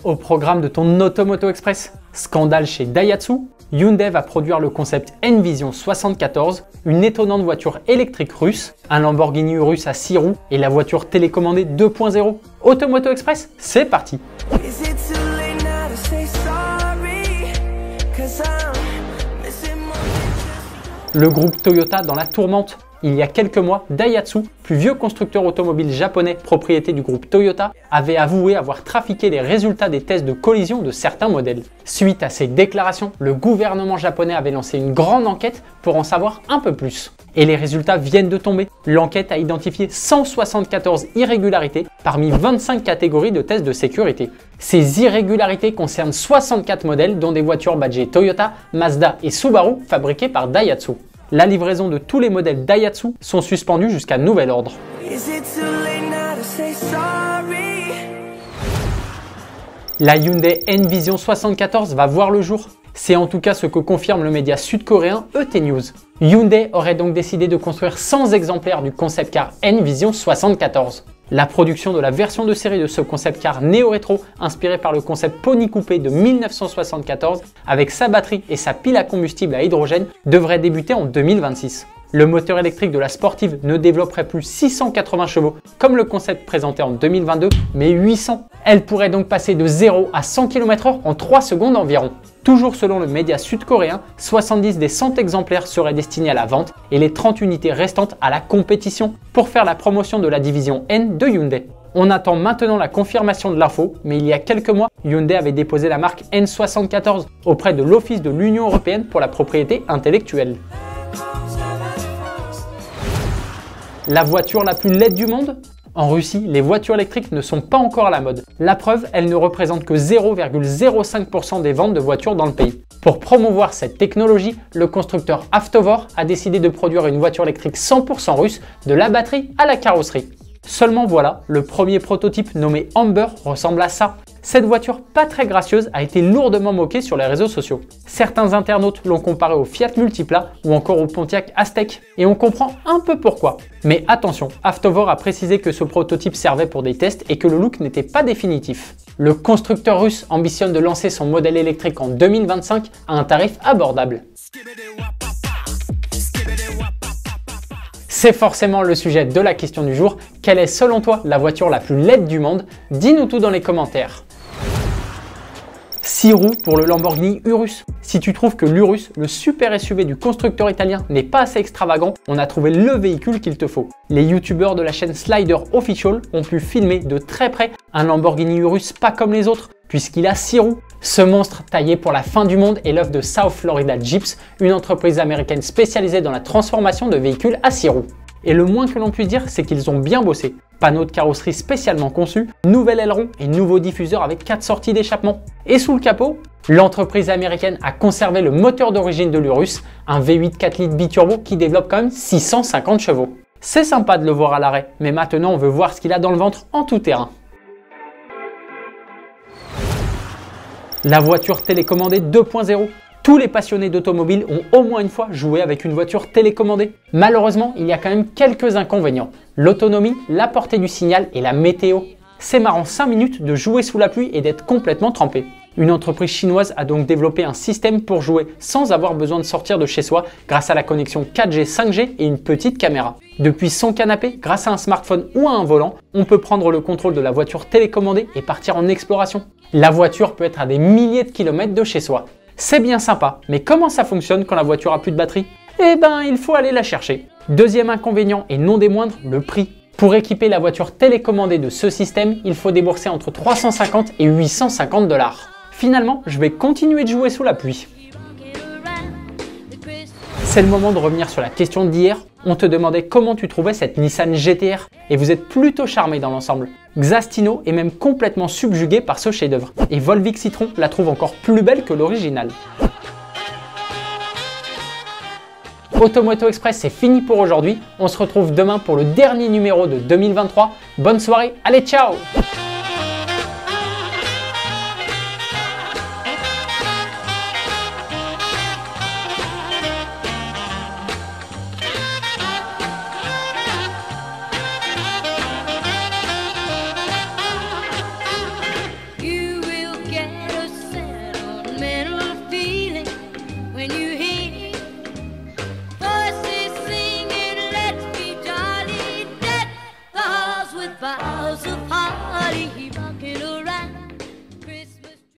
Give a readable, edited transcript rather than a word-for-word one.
Au programme de ton Automoto Express, scandale chez Daihatsu, Hyundai va produire le concept N-Vision 74, une étonnante voiture électrique russe, un Lamborghini Urus à 6 roues et la voiture télécommandée 2.0. Automoto Express, c'est parti! Le groupe Toyota dans la tourmente. Il y a quelques mois, Daihatsu, plus vieux constructeur automobile japonais propriété du groupe Toyota, avait avoué avoir trafiqué les résultats des tests de collision de certains modèles. Suite à ces déclarations, le gouvernement japonais avait lancé une grande enquête pour en savoir un peu plus. Et les résultats viennent de tomber. L'enquête a identifié 174 irrégularités parmi 25 catégories de tests de sécurité. Ces irrégularités concernent 64 modèles dont des voitures badgées Toyota, Mazda et Subaru fabriquées par Daihatsu. La livraison de tous les modèles Daihatsu sont suspendus jusqu'à nouvel ordre. La Hyundai N-Vision 74 va voir le jour. C'est en tout cas ce que confirme le média sud-coréen ET News. Hyundai aurait donc décidé de construire 100 exemplaires du concept car N-Vision 74. La production de la version de série de ce concept car néo-rétro, inspiré par le concept Pony Coupé de 1974, avec sa batterie et sa pile à combustible à hydrogène, devrait débuter en 2026. Le moteur électrique de la sportive ne développerait plus 680 chevaux comme le concept présenté en 2022, mais 800. Elle pourrait donc passer de 0 à 100 km/h en 3 secondes environ. Toujours selon le média sud-coréen, 70 des 100 exemplaires seraient destinés à la vente et les 30 unités restantes à la compétition pour faire la promotion de la division N de Hyundai. On attend maintenant la confirmation de l'info, mais il y a quelques mois, Hyundai avait déposé la marque N74 auprès de l'Office de l'Union européenne pour la propriété intellectuelle. La voiture la plus laide du monde ? En Russie, les voitures électriques ne sont pas encore à la mode. La preuve, elles ne représentent que 0,05% des ventes de voitures dans le pays. Pour promouvoir cette technologie, le constructeur Avtovor a décidé de produire une voiture électrique 100% russe, de la batterie à la carrosserie. Seulement voilà, le premier prototype nommé Amber ressemble à ça. Cette voiture pas très gracieuse a été lourdement moquée sur les réseaux sociaux. Certains internautes l'ont comparé au Fiat Multipla ou encore au Pontiac Aztek. Et on comprend un peu pourquoi. Mais attention, Avtovor a précisé que ce prototype servait pour des tests et que le look n'était pas définitif. Le constructeur russe ambitionne de lancer son modèle électrique en 2025 à un tarif abordable. C'est forcément le sujet de la question du jour. Quelle est selon toi la voiture la plus laide du monde? Dis-nous tout dans les commentaires. 6 roues pour le Lamborghini Urus. Si tu trouves que l'Urus, le super SUV du constructeur italien, n'est pas assez extravagant, on a trouvé le véhicule qu'il te faut. Les youtubeurs de la chaîne Slider Official ont pu filmer de très près un Lamborghini Urus pas comme les autres, puisqu'il a 6 roues. Ce monstre taillé pour la fin du monde est l'œuvre de South Florida Jeeps, une entreprise américaine spécialisée dans la transformation de véhicules à 6 roues. Et le moins que l'on puisse dire, c'est qu'ils ont bien bossé. Panneau de carrosserie spécialement conçu, nouvel aileron et nouveau diffuseur avec 4 sorties d'échappement. Et sous le capot, l'entreprise américaine a conservé le moteur d'origine de l'Urus, un V8 4 litres biturbo qui développe quand même 650 chevaux. C'est sympa de le voir à l'arrêt, mais maintenant on veut voir ce qu'il a dans le ventre en tout terrain. La voiture télécommandée 2.0. Tous les passionnés d'automobile ont au moins une fois joué avec une voiture télécommandée. Malheureusement, il y a quand même quelques inconvénients. L'autonomie, la portée du signal et la météo. C'est marrant 5 minutes de jouer sous la pluie et d'être complètement trempé. Une entreprise chinoise a donc développé un système pour jouer sans avoir besoin de sortir de chez soi grâce à la connexion 4G, 5G et une petite caméra. Depuis son canapé, grâce à un smartphone ou à un volant, on peut prendre le contrôle de la voiture télécommandée et partir en exploration. La voiture peut être à des milliers de kilomètres de chez soi. C'est bien sympa, mais comment ça fonctionne quand la voiture a plus de batterie? Eh ben, il faut aller la chercher. Deuxième inconvénient et non des moindres, le prix. Pour équiper la voiture télécommandée de ce système, il faut débourser entre 350 et 850 $. Finalement, je vais continuer de jouer sous la pluie. C'est le moment de revenir sur la question d'hier. On te demandait comment tu trouvais cette Nissan GT-R et vous êtes plutôt charmé dans l'ensemble. Xastino est même complètement subjugué par ce chef-d'œuvre et Volvic Citron la trouve encore plus belle que l'original. Automoto Express, c'est fini pour aujourd'hui. On se retrouve demain pour le dernier numéro de 2023. Bonne soirée, allez ciao!